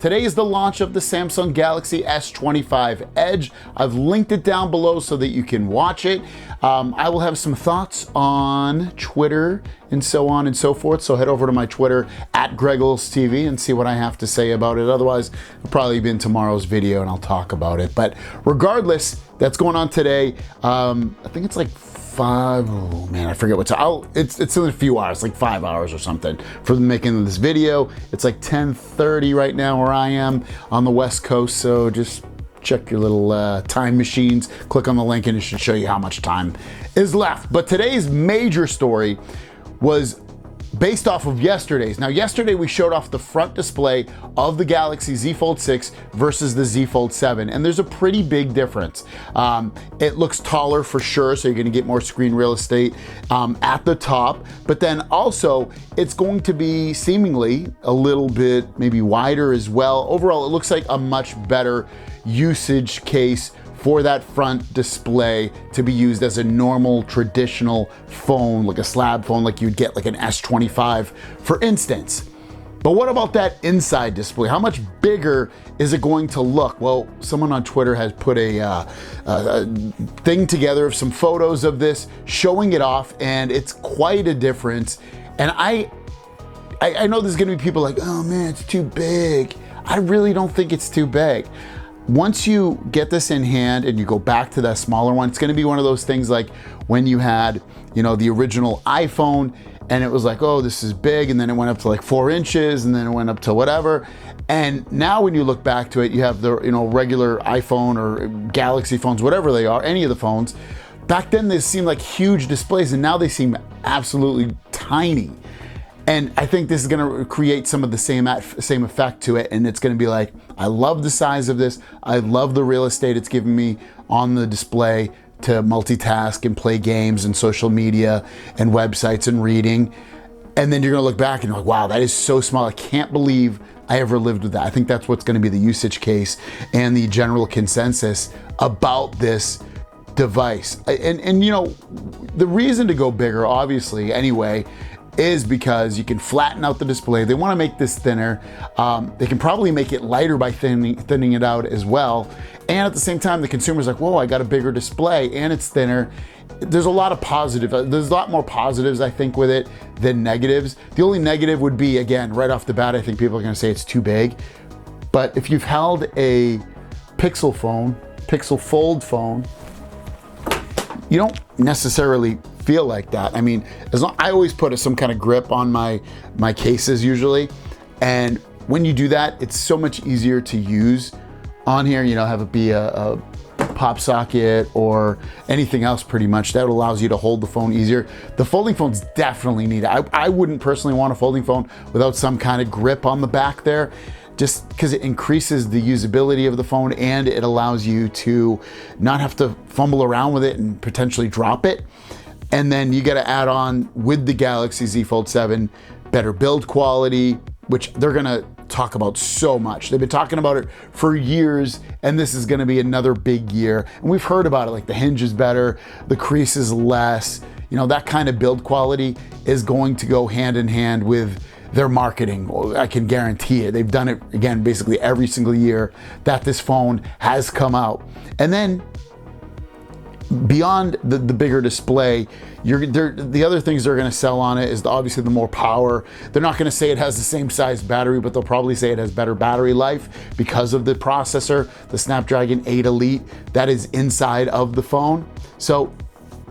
Today is the launch of the Samsung Galaxy S25 Edge. I've linked it down below so that you can watch it. I will have some thoughts on Twitter and so on and so forth. So head over to my Twitter at GregOlsTV and see what I have to say about it. Otherwise, it'll probably be in tomorrow's video and I'll talk about it. But regardless, that's going on today. I think it's like oh man, I forget what's it's in a few hours, like 5 hours or something for making this video. It's like 10:30 right now where I am on the West Coast, so just check your little time machines, click on the link and it should show you how much time is left. But today's major story was based off of yesterday's. Now, yesterday we showed off the front display of the Galaxy Z Fold 6 versus the Z Fold 7, and there's a pretty big difference. It looks taller for sure, so you're gonna get more screen real estate at the top, but then also it's going to be seemingly a little bit maybe wider as well. Overall, it looks like a much better usage case for that front display to be used as a normal traditional phone, like a slab phone, like you'd get like an S25, for instance. But what about that inside display? How much bigger is it going to look? Well, someone on Twitter has put a thing together of some photos of this, showing it off, and it's quite a difference. And I know there's gonna be people like, oh man, it's too big. I really don't think it's too big. Once you get this in hand and you go back to that smaller one, it's gonna be one of those things like when you had, you know, the original iPhone and it was like, oh, this is big, and then it went up to like 4 inches, and then it went up to whatever. And now when you look back to it, you have the, you know, regular iPhone or Galaxy phones, whatever they are, any of the phones. Back then they seemed like huge displays, and now they seem absolutely tiny. And I think this is gonna create some of the same effect to it, and it's gonna be like, I love the size of this, I love the real estate it's giving me on the display to multitask and play games and social media and websites and reading. And then you're gonna look back and you're like, wow, that is so small, I can't believe I ever lived with that. I think that's what's gonna be the usage case and the general consensus about this device. And you know, the reason to go bigger, obviously, anyway, is because you can flatten out the display. They want to make this thinner. They can probably make it lighter by thinning it out as well. And at the same time, the consumer's like, whoa, I got a bigger display and it's thinner. There's a lot of there's a lot more positives, I think, with it than negatives. The only negative would be, again, right off the bat, I think people are gonna say it's too big. But if you've held a Pixel Fold phone, you don't necessarily feel like that. I mean, I always put some kind of grip on my cases usually, and when you do that, it's so much easier to use on here. You know, have it be a pop socket or anything else pretty much that allows you to hold the phone easier. The folding phones definitely need it. I wouldn't personally want a folding phone without some kind of grip on the back there, just because it increases the usability of the phone and it allows you to not have to fumble around with it and potentially drop it. And then you got to add on with the Galaxy Z Fold 7, better build quality, which they're gonna talk about so much. They've been talking about it for years, and this is gonna be another big year. And we've heard about it, like the hinge is better, the crease is less, you know, that kind of build quality is going to go hand in hand with their marketing. I can guarantee it. They've done it, again, basically every single year that this phone has come out. And then beyond the bigger display, the other things they're gonna sell on it is obviously the more power. They're not gonna say it has the same size battery, but they'll probably say it has better battery life because of the processor, the Snapdragon 8 Elite that is inside of the phone. So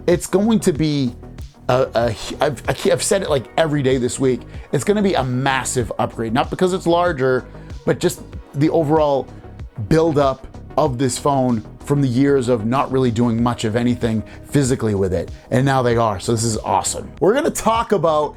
it's going to be I've said it like every day this week, it's gonna be a massive upgrade, not because it's larger, but just the overall build-up of this phone from the years of not really doing much of anything physically with it. And now they are, so this is awesome. We're gonna talk about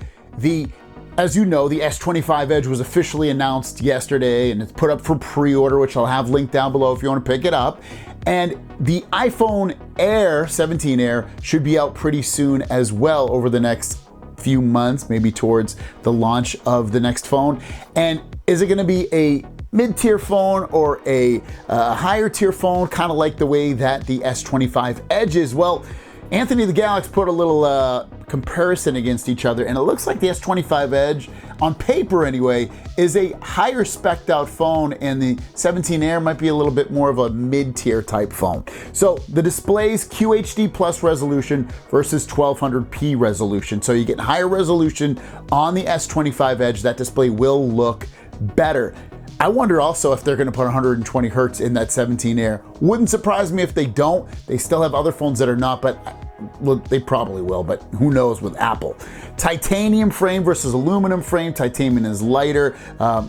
as you know, the S25 Edge was officially announced yesterday and it's put up for pre-order, which I'll have linked down below if you wanna pick it up. And the iPhone Air, 17 Air, should be out pretty soon as well over the next few months, maybe towards the launch of the next phone. And is it gonna be a mid-tier phone or a higher tier phone, kind of like the way that the S25 Edge is? Well, Anthony the Galax put a little comparison against each other, and it looks like the S25 Edge, on paper anyway, is a higher spec'd out phone, and the 17 Air might be a little bit more of a mid-tier type phone. So the display's QHD plus resolution versus 1200p resolution. So you get higher resolution on the S25 Edge. That display will look better. I wonder also if they're going to put 120 hertz in that 17 Air. Wouldn't surprise me if they don't. They still have other phones that are not, but well, they probably will, but who knows with Apple. Titanium frame versus aluminum frame. Titanium is lighter,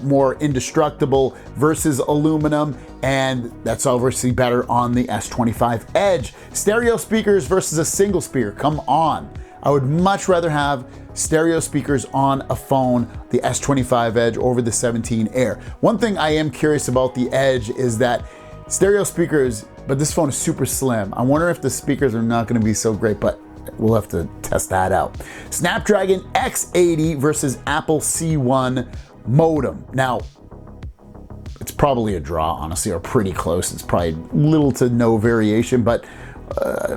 more indestructible versus aluminum, and that's obviously better on the S25 Edge. Stereo speakers versus a single speaker. Come on. I would much rather have stereo speakers on a phone, the S25 Edge over the 17 Air. One thing I am curious about the Edge is that stereo speakers, but this phone is super slim. I wonder if the speakers are not going to be so great, but we'll have to test that out. Snapdragon X80 versus Apple C1 modem. Now, it's probably a draw, honestly, or pretty close. It's probably little to no variation, but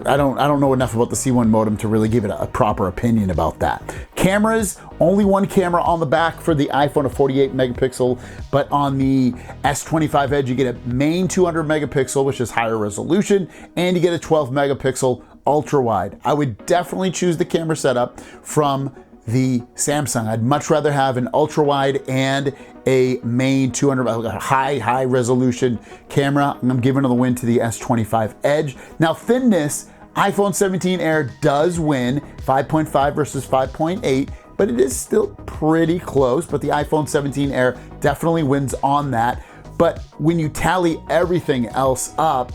I don't know enough about the C1 modem to really give it a proper opinion about that. Cameras, only one camera on the back for the iPhone, a 48 megapixel, but on the S25 Edge, you get a main 200 megapixel, which is higher resolution, and you get a 12 megapixel ultra wide. I would definitely choose the camera setup from the Samsung. I'd much rather have an ultra wide and a main 200 high resolution camera. I'm giving the win to the S25 Edge. Now thinness, iPhone 17 Air does win, 5.5 versus 5.8, but it is still pretty close. But the iPhone 17 Air definitely wins on that. But when you tally everything else up,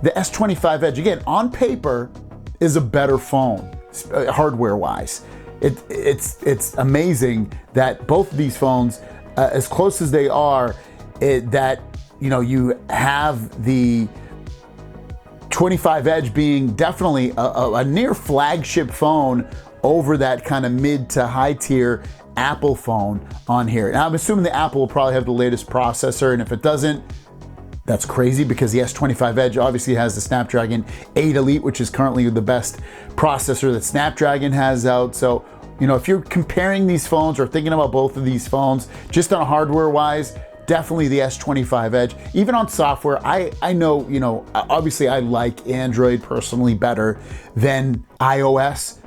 the S25 Edge, again, on paper, is a better phone, hardware-wise. It's amazing that both of these phones, as close as they are, that you have the 25 Edge being definitely a near flagship phone over that kind of mid to high tier Apple phone on here. Now I'm assuming the Apple will probably have the latest processor, and if it doesn't, that's crazy because the S25 Edge obviously has the Snapdragon 8 Elite, which is currently the best processor that Snapdragon has out. So, if you're comparing these phones or thinking about both of these phones, just on hardware wise, definitely the S25 Edge. Even on software, I know, obviously I like Android personally better than iOS.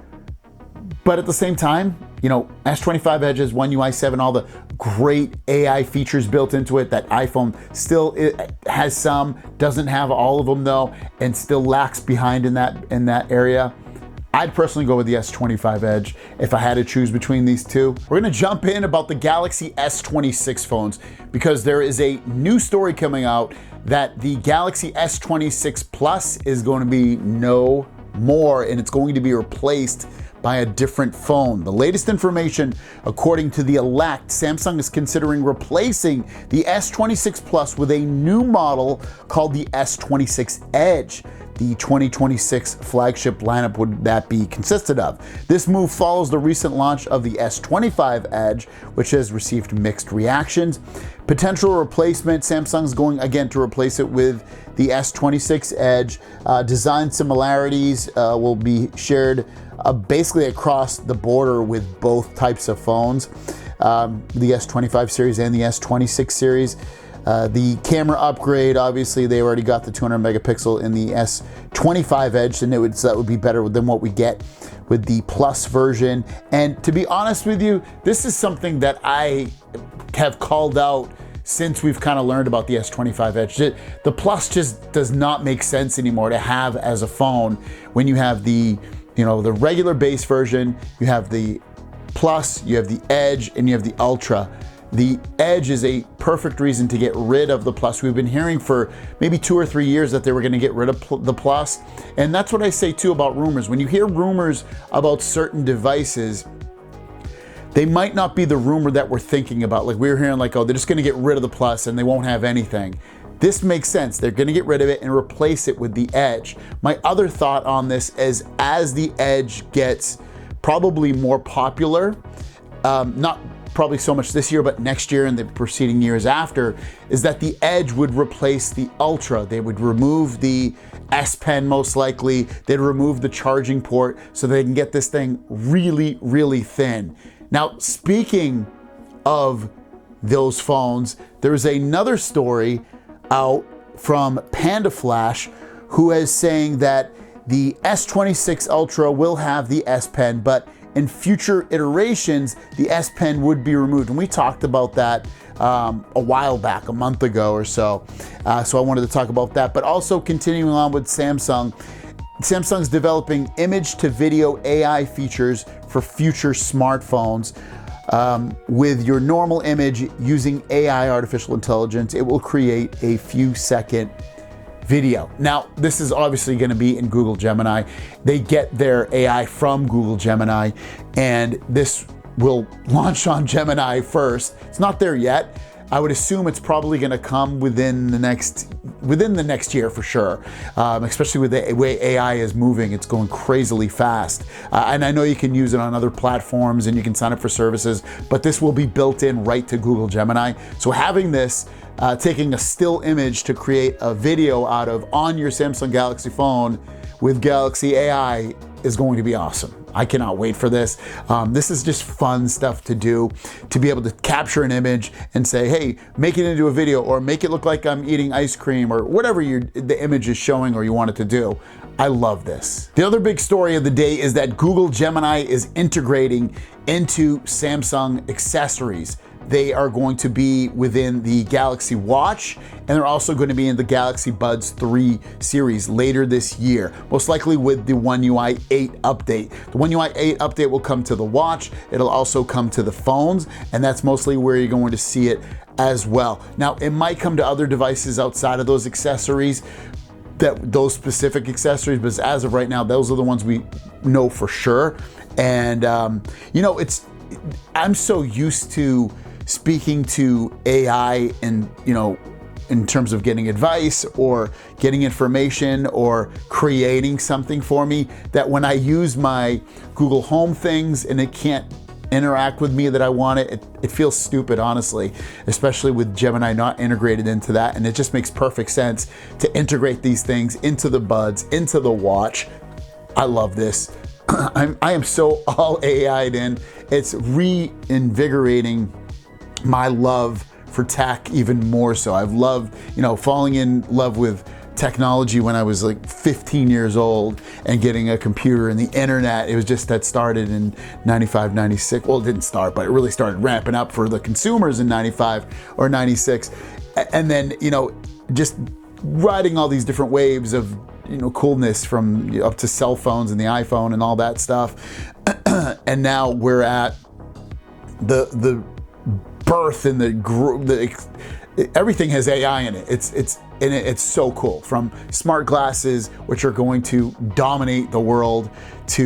But at the same time, S25 Edge has One UI 7, all the great AI features built into it that iPhone still has some, doesn't have all of them though, and still lacks behind in that area. I'd personally go with the S25 Edge if I had to choose between these two. We're gonna jump in about the Galaxy S26 phones because there is a new story coming out that the Galaxy S26 Plus is going to be no more, and it's going to be replaced by a different phone. The latest information, according to The Elect, Samsung is considering replacing the S26 Plus with a new model called the S26 Edge. The 2026 flagship lineup would that be consisted of. This move follows the recent launch of the S25 Edge, which has received mixed reactions. Potential replacement, Samsung's going again to replace it with the S26 Edge. Design similarities will be shared basically across the border with both types of phones, the S25 series and the S26 series. The camera upgrade, obviously they already got the 200 megapixel in the S25 Edge, and that would be better than what we get with the Plus version. And to be honest with you, this is something that I have called out since we've kind of learned about the S25 Edge. The Plus just does not make sense anymore to have as a phone when you have the regular base version, you have the Plus, you have the Edge, and you have the Ultra. The Edge is a perfect reason to get rid of the Plus. We've been hearing for maybe 2 or 3 years that they were going to get rid of the Plus. And that's what I say too about rumors. When you hear rumors about certain devices, they might not be the rumor that we're thinking about. Like we were hearing like, oh, they're just going to get rid of the Plus and they won't have anything. This makes sense. They're going to get rid of it and replace it with the Edge. My other thought on this is as the Edge gets probably more popular, not probably so much this year, but next year and the preceding years after, is that the Edge would replace the Ultra. They would remove the S Pen most likely. They'd remove the charging port so they can get this thing really, really thin. Now, speaking of those phones, there's another story out from Panda Flash who is saying that the S26 Ultra will have the S Pen, but in future iterations, the S Pen would be removed. And we talked about that a while back, a month ago or so. So I wanted to talk about that, but also continuing on with Samsung. Samsung's developing image to video AI features for future smartphones. With your normal image using AI, artificial intelligence, it will create a few second video. Now, this is obviously going to be in Google Gemini. They get their AI from Google Gemini, and this will launch on Gemini first. It's not there yet. I would assume it's probably going to come within the next year for sure. Especially with the way AI is moving, it's going crazily fast. And I know you can use it on other platforms and you can sign up for services, but this will be built in right to Google Gemini. So having this, taking a still image to create a video out of on your Samsung Galaxy phone with Galaxy AI is going to be awesome. I cannot wait for this. This is just fun stuff to do, to be able to capture an image and say, hey, make it into a video, or make it look like I'm eating ice cream, or whatever the image is showing or you want it to do. I love this. The other big story of the day is that Google Gemini is integrating into Samsung accessories. They are going to be within the Galaxy Watch, and they're also going to be in the Galaxy Buds 3 series later this year, most likely with the One UI 8 update. The One UI 8 update will come to the Watch. It'll also come to the phones, and that's mostly where you're going to see it as well. Now, it might come to other devices outside of those accessories, those specific accessories, but as of right now, those are the ones we know for sure. And you know, I'm so used to speaking to AI and, you know, in terms of getting advice or getting information or creating something for me, that when I use my Google Home things and it can't interact with me that I want it feels stupid, honestly, especially with Gemini not integrated into that. And it just makes perfect sense to integrate these things into the Buds, into the Watch. I love this. I am so all AI'd in. It's reinvigorating my love for tech even more so. I've loved, you know, falling in love with technology when I was like 15 years old and getting a computer and the internet. It was just that started in 95, 96. Well, it didn't start, but it really started ramping up for the consumers in 95 or 96. And then, you know, just riding all these different waves of, you know, coolness from up to cell phones and the iPhone and all that stuff. And now we're at the birth and everything has AI in it. It's so cool. From smart glasses, which are going to dominate the world, to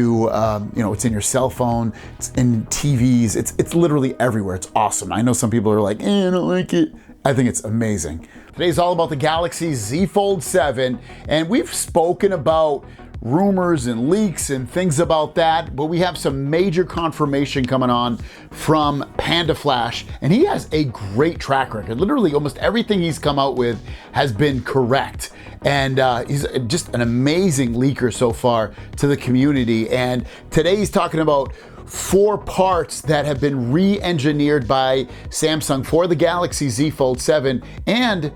you know, it's in your cell phone, it's in TVs, it's literally everywhere. It's awesome. I know some people are like, I don't like it. I think it's amazing. Today's all about the Galaxy Z Fold 7, and we've spoken about rumors and leaks and things about that, but we have some major confirmation coming on from Panda Flash, and he has a great track record. Literally almost everything he's come out with has been correct, and he's just an amazing leaker so far to the community. And today he's talking about 4 parts that have been re-engineered by Samsung for the Galaxy Z Fold 7, and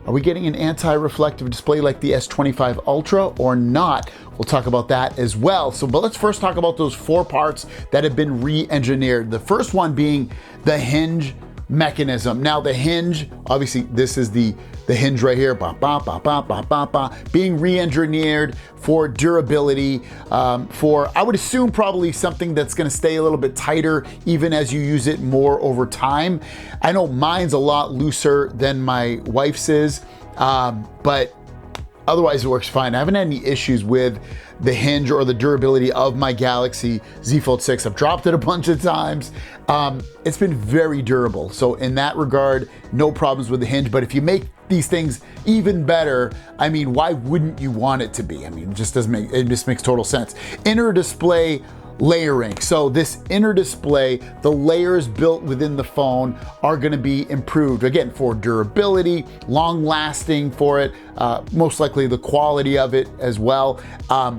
are we getting an anti-reflective display like the S25 Ultra or not? We'll talk about that as well. But let's first talk about those 4 parts that have been re-engineered. The first one being the hinge mechanism. Now the hinge, obviously this is the hinge right here, being re-engineered for durability, for, I would assume, probably something that's gonna stay a little bit tighter even as you use it more over time. I know mine's a lot looser than my wife's is, but otherwise it works fine. I haven't had any issues with the hinge or the durability of my Galaxy Z Fold 6. I've dropped it a bunch of times. It's been very durable. So in that regard, no problems with the hinge. But if you make these things even better, I mean, why wouldn't you want it to be? I mean, it just makes total sense. Inner display layering. So this inner display, the layers built within the phone are going to be improved, again, for durability, long lasting for it, most likely the quality of it as well.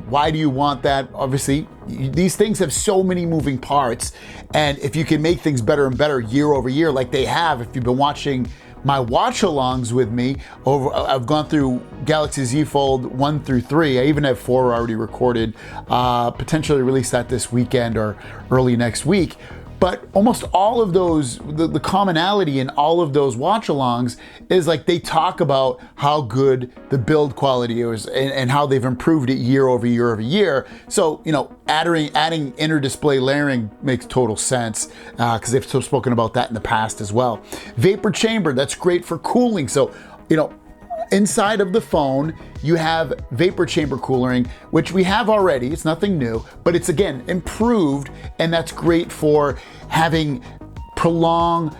Why do you want that? Obviously, these things have so many moving parts, and if you can make things better and better year over year, like they have, if you've been watching my watch-alongs with me, I've gone through Galaxy Z Fold 1 through 3. I even have 4 already recorded, potentially release that this weekend or early next week. But almost all of those, the commonality in all of those watch-alongs is like they talk about how good the build quality is and how they've improved it year over year over year. So, you know, adding inner display layering makes total sense because they've spoken about that in the past as well. Vapor chamber, that's great for cooling. So, you know, inside of the phone, you have vapor chamber cooling, which we have already. It's nothing new, but it's again improved, and that's great for having prolonged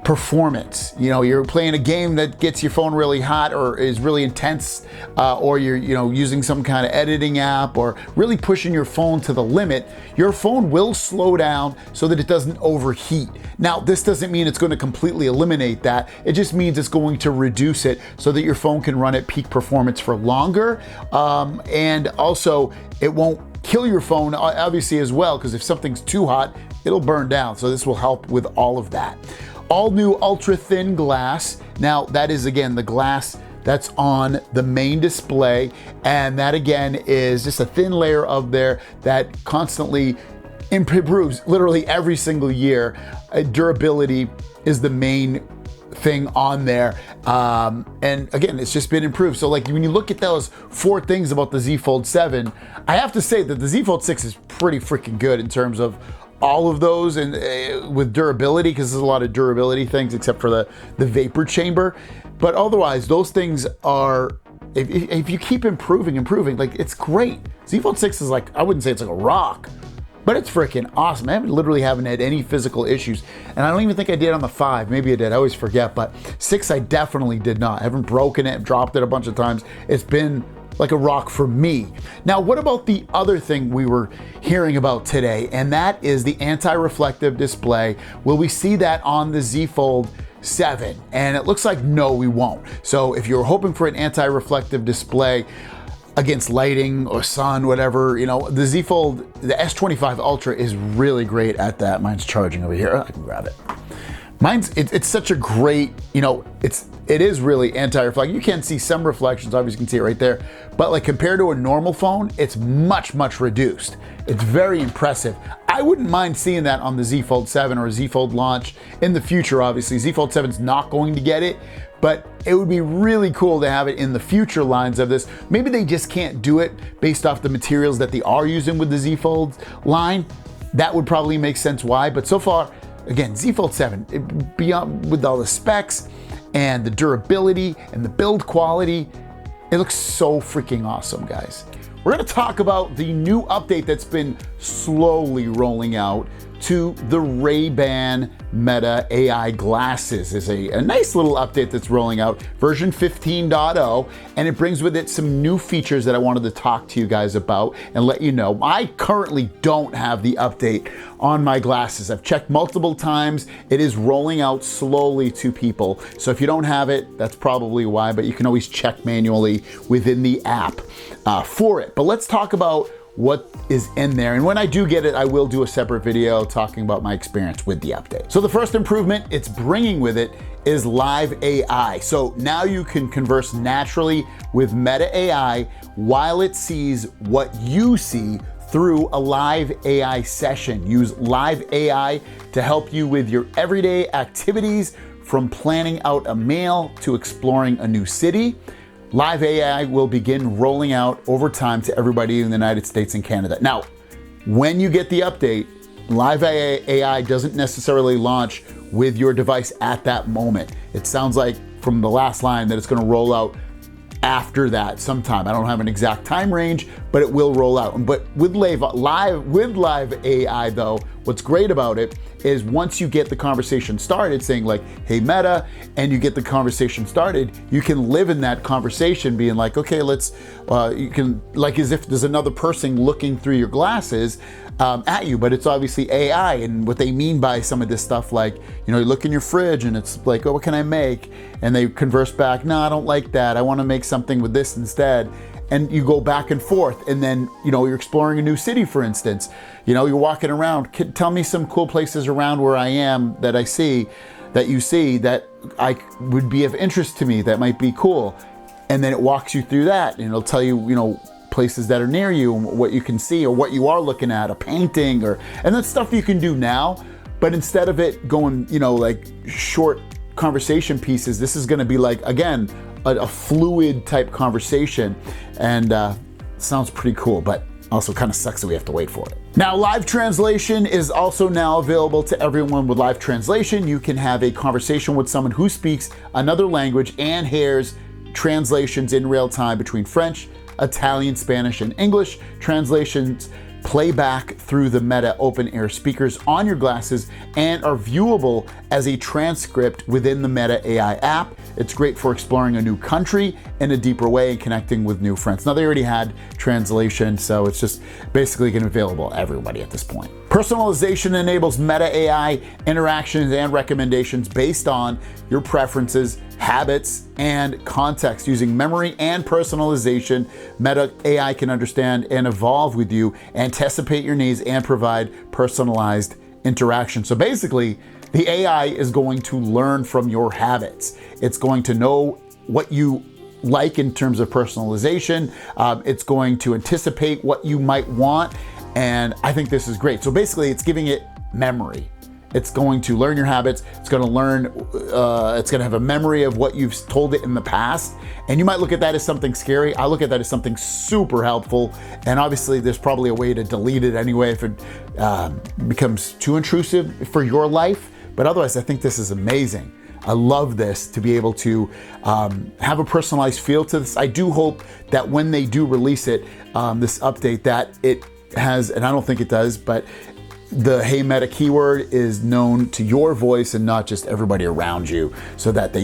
performance. You know, you're playing a game that gets your phone really hot or is really intense, or you're, you know, using some kind of editing app or really pushing your phone to the limit, your phone will slow down so that it doesn't overheat. Now, this doesn't mean it's going to completely eliminate that. It just means it's going to reduce it so that your phone can run at peak performance for longer. And also it won't kill your phone obviously as well, because if something's too hot, it'll burn down. So this will help with all of that. All new ultra thin glass. Now that is again the glass that's on the main display, and that again is just a thin layer of there that constantly improves literally every single year. Durability is the main thing on there, and again, it's just been improved. So like when you look at those 4 things about the Z Fold 7, I have to say that the Z Fold 6 is pretty freaking good in terms of all of those, and with durability, because there's a lot of durability things except for the vapor chamber. But otherwise, those things are, if you keep improving, like it's great. Z Fold 6 is like, I wouldn't say it's like a rock, but it's freaking awesome. I haven't had any physical issues, and I don't even think I did on the 5. Maybe I did, I always forget, but 6 I definitely did not. I haven't broken it, dropped it a bunch of times. It's been like a rock for me. Now, what about the other thing we were hearing about today, and that is the anti-reflective display? Will we see that on the Z Fold 7? And it looks like no, we won't. So if you're hoping for an anti-reflective display against lighting or sun, whatever, you know, the Z Fold, the S25 Ultra is really great at that. Mine's charging over here. I can grab it. It's such a great, you know, it is really anti-reflective. You can see some reflections, obviously you can see it right there, but like compared to a normal phone, it's much reduced. It's very impressive. I wouldn't mind seeing that on the Z Fold 7 or Z Fold launch in the future. Obviously, Z Fold 7 is not going to get it, but it would be really cool to have it in the future lines of this. Maybe they just can't do it based off the materials that they are using with the Z Fold line. That would probably make sense why, but so far, again, Z Fold 7, beyond with all the specs and the durability and the build quality, it looks so freaking awesome, guys. We're gonna talk about the new update that's been slowly rolling out to the Ray-Ban Meta AI glasses. Is a nice little update that's rolling out, version 15.0, and it brings with it some new features that I wanted to talk to you guys about and let you know. I currently don't have the update on my glasses. I've checked multiple times. It is rolling out slowly to people. So if you don't have it, that's probably why, but you can always check manually within the app for it. But let's talk about what is in there. And when I do get it, I will do a separate video talking about my experience with the update. So the first improvement it's bringing with it is live AI. So now you can converse naturally with Meta AI while it sees what you see through a live AI session. Use live AI to help you with your everyday activities, from planning out a meal to exploring a new city. Live AI will begin rolling out over time to everybody in the United States and Canada. Now, when you get the update, Live AI doesn't necessarily launch with your device at that moment. It sounds like from the last line that it's going to roll out after that sometime. I don't have an exact time range, but it will roll out. But with live AI though, what's great about it is once you get the conversation started saying like, hey Meta, and you get the conversation started, you can live in that conversation being like, okay, let's, you can, like as if there's another person looking through your glasses at you, but it's obviously AI. And what they mean by some of this stuff, like, you know, you look in your fridge and it's like, oh, what can I make? And they converse back, no, I don't like that. I want to make something with this instead. And you go back and forth, and then, you know, you're exploring a new city, for instance. You know, you're walking around, tell me some cool places around where I am that I see, that you see, that I would be of interest to me, that might be cool. And then it walks you through that, and it'll tell you, you know, places that are near you, what you can see, or what you are looking at, a painting, or, and that's stuff you can do now. But instead of it going, you know, like short conversation pieces, this is gonna be like, again, a fluid type conversation, and sounds pretty cool, but also kind of sucks that we have to wait for it. Now, live translation is also now available to everyone. With live translation, you can have a conversation with someone who speaks another language and hears translations in real time between French, Italian, Spanish, and English. Translations play back through the Meta open air speakers on your glasses and are viewable as a transcript within the Meta AI app. It's great for exploring a new country in a deeper way and connecting with new friends. Now, they already had translation, so it's just basically going to be available to everybody at this point. Personalization enables Meta AI interactions and recommendations based on your preferences, habits, and context. Using memory and personalization, Meta AI can understand and evolve with you, anticipate your needs, and provide personalized interaction. So basically, the AI is going to learn from your habits. It's going to know what you like in terms of personalization. It's going to anticipate what you might want. And I think this is great. So basically, it's giving it memory. It's going to learn your habits. It's going to learn, it's going to have a memory of what you've told it in the past. And you might look at that as something scary. I look at that as something super helpful. And obviously there's probably a way to delete it anyway if it becomes too intrusive for your life. But otherwise, I think this is amazing. I love this, to be able to have a personalized feel to this. I do hope that when they do release it, this update, that it has, and I don't think it does, but the Hey Meta keyword is known to your voice and not just everybody around you, so that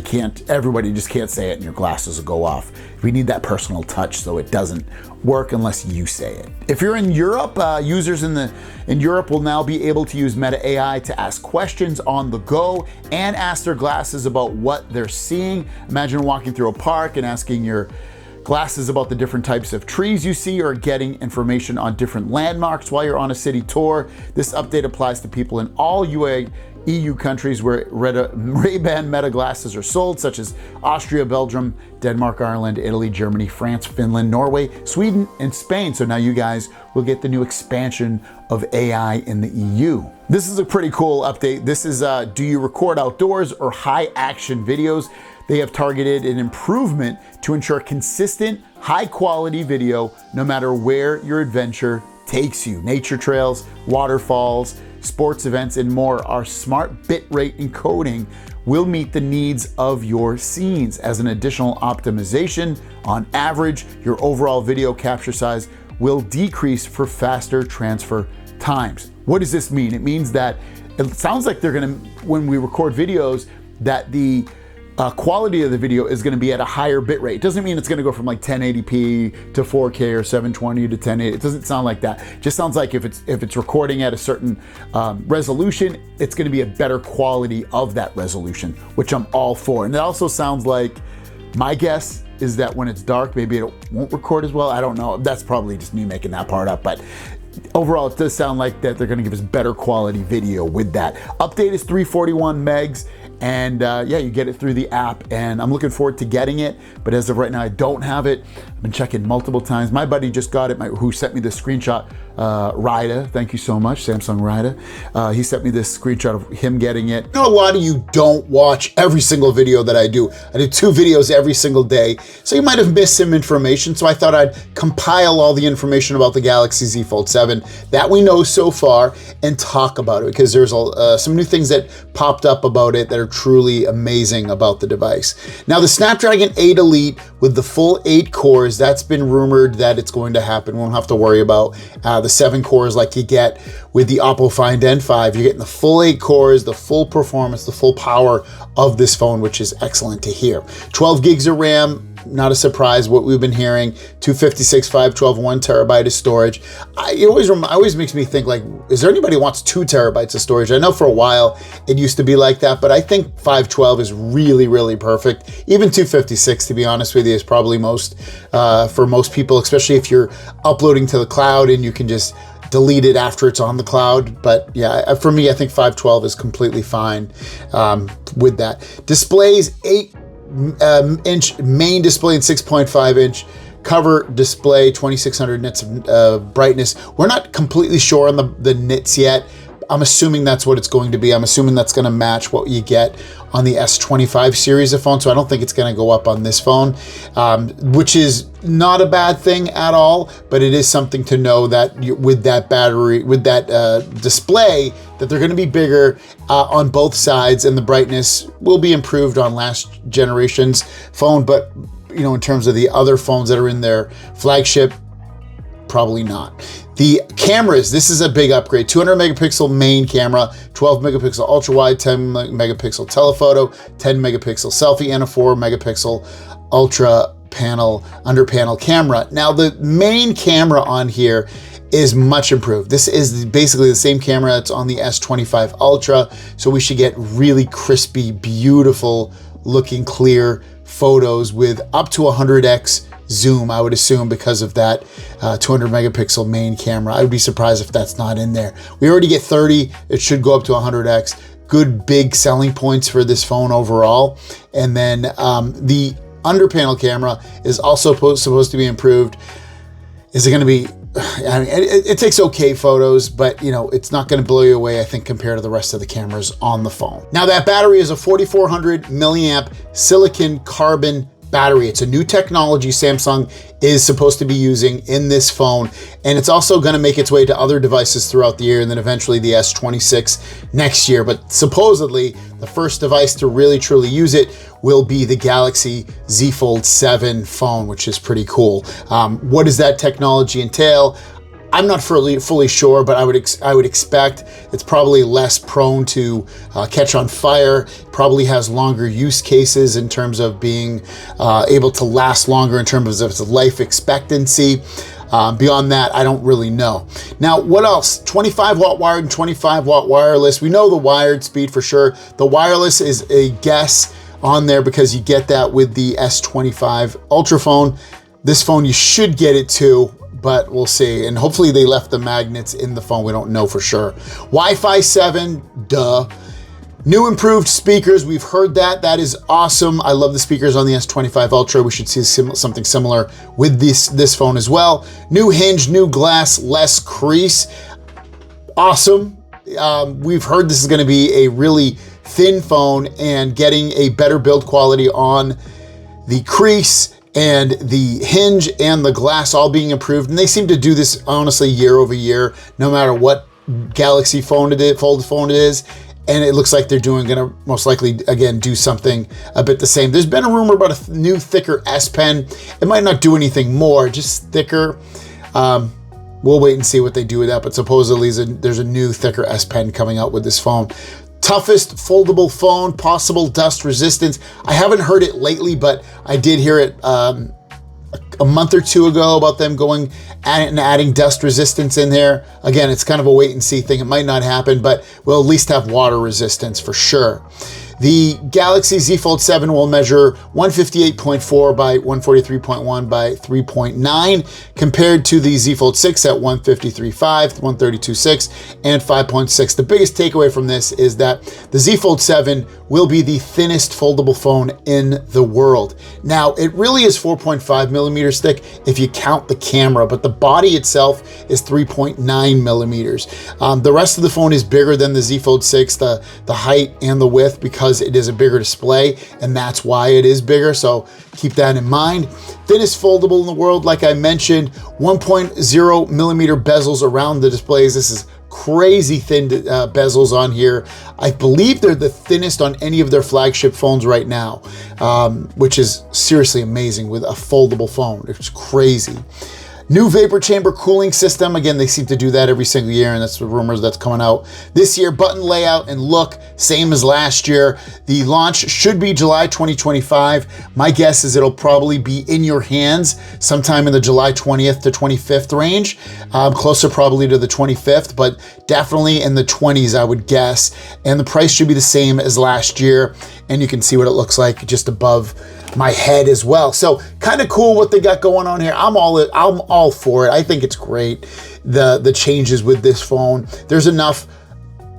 everybody just can't say it and your glasses will go off. We need that personal touch, so it doesn't work unless you say it. If you're in Europe, users in Europe will now be able to use Meta AI to ask questions on the go and ask their glasses about what they're seeing. Imagine walking through a park and asking your glasses about the different types of trees you see, or getting information on different landmarks while you're on a city tour. This update applies to people in all EU countries where Ray-Ban Meta glasses are sold, such as Austria, Belgium, Denmark, Ireland, Italy, Germany, France, Finland, Norway, Sweden, and Spain. So now you guys will get the new expansion of AI in the EU. This is a pretty cool update. This is do you record outdoors or high action videos? They have targeted an improvement to ensure consistent, high quality video no matter where your adventure takes you. Nature trails, waterfalls, sports events, and more. Our smart bitrate encoding will meet the needs of your scenes. As an additional optimization, on average, your overall video capture size will decrease for faster transfer times. What does this mean? It means that it sounds like they're gonna, when we record videos, that the quality of the video is going to be at a higher bit rate. It doesn't mean it's going to go from like 1080p to 4K or 720 to 1080. It doesn't sound like that. It just sounds like if it's recording at a certain resolution, it's going to be a better quality of that resolution, which I'm all for. And it also sounds like, my guess is that when it's dark, maybe it won't record as well. I don't know. That's probably just me making that part up, but overall, it does sound like that they're going to give us better quality video with that. Update is 341 megs. And yeah, you get it through the app, and I'm looking forward to getting it. But as of right now, I don't have it. I've been checking multiple times. My buddy just got it, who sent me the screenshot, Rida. Thank you so much, Samsung Rida. He sent me this screenshot of him getting it. I know a lot of you don't watch every single video that I do. I do 2 videos every single day, so you might have missed some information. So I thought I'd compile all the information about the Galaxy Z Fold 7 that we know so far and talk about it, because there's some new things that popped up about it that are truly amazing about the device. Now the Snapdragon 8 Elite with the full 8 cores, that's been rumored that it's going to happen. We won't have to worry about the 7 cores like you get with the Oppo Find N5. You're getting the full 8 cores, the full performance, the full power of this phone, which is excellent to hear. 12 gigs of RAM, not a surprise what we've been hearing. 256, 512, 1 terabyte of storage. It always makes me think, like, is there anybody who wants 2 terabytes of storage? I know for a while it used to be like that, but I think 512 is really, really perfect. Even 256, to be honest with you, is probably for most people, especially if you're uploading to the cloud and you can just delete it after it's on the cloud. But yeah, for me, I think 512 is completely fine with that. Displays, 8-inch main display and 6.5 inch cover display, 2600 nits of brightness. We're not completely sure on the nits yet. I'm assuming that's what it's going to be. I'm assuming that's going to match what you get on the S25 series of phones. So I don't think it's going to go up on this phone, which is not a bad thing at all, but it is something to know that with that battery, with that display, that they're going to be bigger on both sides, and the brightness will be improved on last generation's phone. But you know, in terms of the other phones that are in their flagship, probably not. The cameras, this is a big upgrade. 200 megapixel main camera, 12 megapixel ultra wide, 10 megapixel telephoto, 10 megapixel selfie, and a 4 megapixel ultra panel, under panel camera. Now the main camera on here is much improved. This is basically the same camera that's on the S25 Ultra. So we should get really crispy, beautiful looking clear photos with up to 100x zoom, I would assume, because of that 200 megapixel main camera. I would be surprised if that's not in there. We already get 30, it should go up to 100x. Good big selling points for this phone overall. And then the under panel camera is also supposed to be improved. Is it going to be, I mean, it takes okay photos, but you know, it's not going to blow you away, I think, compared to the rest of the cameras on the phone. Now that battery is a 4400 milliamp silicon carbon battery. It's a new technology Samsung is supposed to be using in this phone, and it's also going to make its way to other devices throughout the year, and then eventually the S26 next year. But supposedly the first device to really truly use it will be the Galaxy Z Fold 7 phone, which is pretty cool. What does that technology entail? I'm not fully sure, but I would expect it's probably less prone to catch on fire. Probably has longer use cases in terms of being able to last longer in terms of its life expectancy. Beyond that, I don't really know. Now, what else? 25 watt wired and 25 watt wireless. We know the wired speed for sure. The wireless is a guess on there because you get that with the S25 Ultra phone. This phone, you should get it too, but we'll see. And hopefully they left the magnets in the phone. We don't know for sure. Wi-Fi 7, duh. New improved speakers, we've heard that. That is awesome. I love the speakers on the S25 Ultra. We should see something similar with this phone as well. New hinge, new glass, less crease. Awesome. We've heard this is gonna be a really thin phone, and getting a better build quality on the crease and the hinge and the glass all being improved. And they seem to do this honestly year over year, no matter what Galaxy phone it is, fold phone it is. And it looks like they're gonna most likely, again, do something a bit the same. There's been a rumor about a new thicker S Pen. It might not do anything more, just thicker. We'll wait and see what they do with that, but supposedly there's a new thicker S Pen coming out with this phone. Toughest foldable phone, possible dust resistance. I haven't heard it lately, but I did hear it a month or two ago about them going and adding dust resistance in there. Again, it's kind of a wait and see thing. It might not happen, but we'll at least have water resistance for sure. The Galaxy Z Fold 7 will measure 158.4 by 143.1 by 3.9 compared to the Z Fold 6 at 153.5, 132.6, and 5.6. The biggest takeaway from this is that the Z Fold 7 will be the thinnest foldable phone in the world. Now, it really is 4.5 millimeters thick if you count the camera, but the body itself is 3.9 millimeters. The rest of the phone is bigger than the Z Fold 6, the height and the width, because it is a bigger display, and that's why it is bigger, so keep that in mind. Thinnest foldable in the world, like I mentioned, 1.0 millimeter bezels around the displays. This is crazy thin bezels on here. I believe they're the thinnest on any of their flagship phones right now, which is seriously amazing with a foldable phone. It's crazy. New vapor chamber cooling system. Again, they seem to do that every single year, and that's the rumors that's coming out this year. Button layout and look, same as last year. The launch should be July 2025. My guess is it'll probably be in your hands sometime in the July 20th to 25th range. Closer probably to the 25th, but definitely in the 20s, I would guess. And the price should be the same as last year. And you can see what it looks like just above my head as well. So kind of cool what they got going on here. I'm all for it. I think it's great. The changes with this phone. There's enough,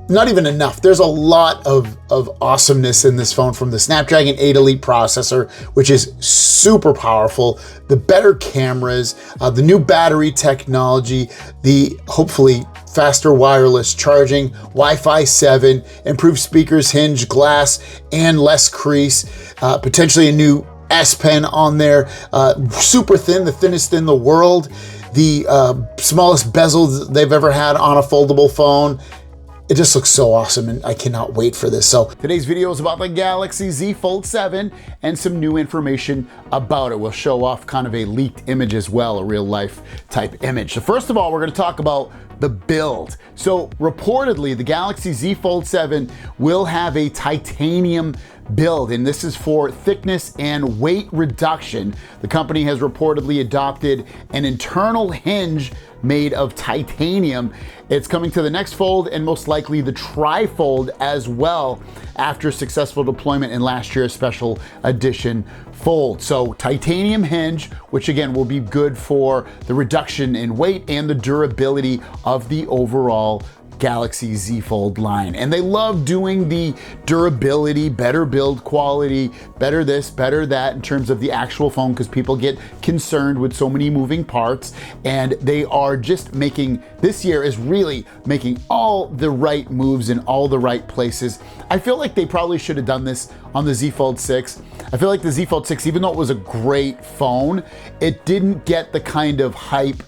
not even enough. There's a lot of awesomeness in this phone, from the Snapdragon 8 Elite processor, which is super powerful, the better cameras, the new battery technology, the hopefully faster wireless charging, Wi-Fi 7, improved speakers, hinge, glass, and less crease, potentially a new S Pen on there, super thin, the thinnest in the world, the smallest bezels they've ever had on a foldable phone. It just looks so awesome, and I cannot wait for this. So today's video is about the Galaxy Z Fold 7 and some new information about it. We'll show off kind of a leaked image as well, a real life type image. So first of all, we're gonna talk about the build. So reportedly, the Galaxy Z Fold 7 will have a titanium build, and this is for thickness and weight reduction. The company has reportedly adopted an internal hinge made of titanium. It's coming to the next fold and most likely the tri-fold as well after successful deployment in last year's special edition fold. So titanium hinge, which again will be good for the reduction in weight and the durability of the overall Galaxy Z Fold line. And they love doing the durability, better build quality, better this, better that in terms of the actual phone, because people get concerned with so many moving parts. And they are just making, this year is really making all the right moves in all the right places. I feel like they probably should have done this on the Z Fold 6. I feel like the Z Fold 6, even though it was a great phone, it didn't get the kind of hype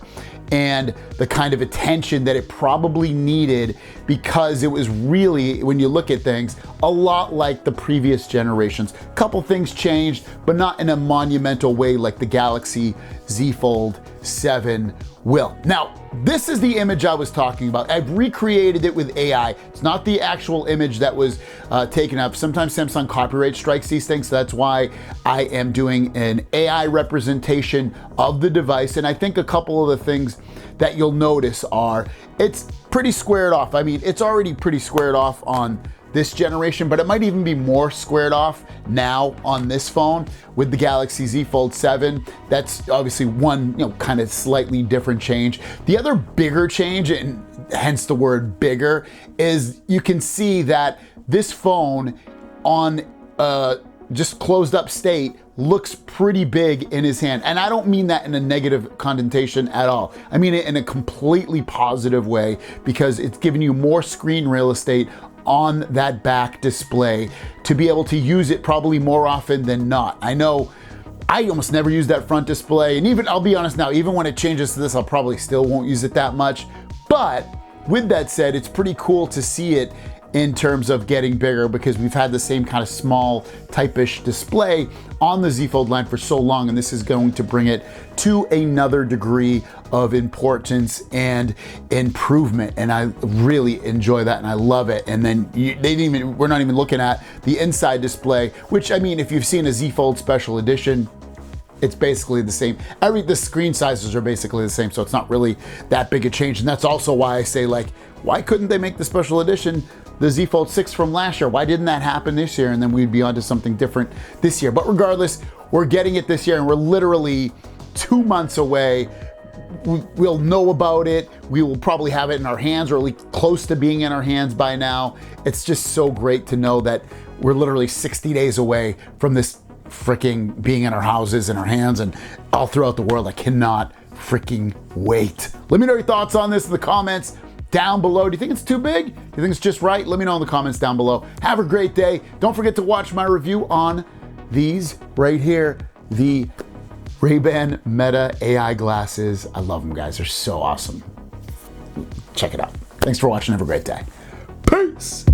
and the kind of attention that it probably needed, because it was really, when you look at things, a lot like the previous generations. A couple things changed, but not in a monumental way like the Galaxy Z Fold 7 will. Now, this is the image I was talking about. I've recreated it with AI. It's not the actual image that was taken up. Sometimes Samsung copyright strikes these things, so that's why I am doing an AI representation of the device. And I think a couple of the things that you'll notice are, it's pretty squared off. I mean, it's already pretty squared off on this generation, but it might even be more squared off now on this phone with the Galaxy Z Fold 7. That's obviously one, kind of slightly different change. The other bigger change, and hence the word bigger, is you can see that this phone on just closed up state looks pretty big in his hand. And I don't mean that in a negative connotation at all. I mean it in a completely positive way, because it's giving you more screen real estate on that back display to be able to use it probably more often than not. I know I almost never use that front display, and even, I'll be honest now, even when it changes to this, I'll probably still won't use it that much. But with that said, it's pretty cool to see it in terms of getting bigger, because we've had the same kind of small type-ish display on the Z Fold line for so long, and this is going to bring it to another degree of importance and improvement. And I really enjoy that, and I love it. And then we're not even looking at the inside display, which, I mean, if you've seen a Z Fold special edition, it's basically the same. The screen sizes are basically the same, so it's not really that big a change. And that's also why I say, like, why couldn't they make the special edition the Z Fold 6 from last year? Why didn't that happen this year? And then we'd be onto something different this year. But regardless, we're getting it this year, and we're literally 2 months away. We'll know about it. We will probably have it in our hands, or at least close to being in our hands by now. It's just so great to know that we're literally 60 days away from this freaking being in our houses, in our hands, and all throughout the world. I cannot freaking wait. Let me know your thoughts on this in the comments down below. Do you think it's too big? Do you think it's just right? Let me know in the comments down below. Have a great day. Don't forget to watch my review on these right here, the Ray-Ban Meta AI glasses. I love them, guys. They're so awesome. Check it out. Thanks for watching. Have a great day. Peace.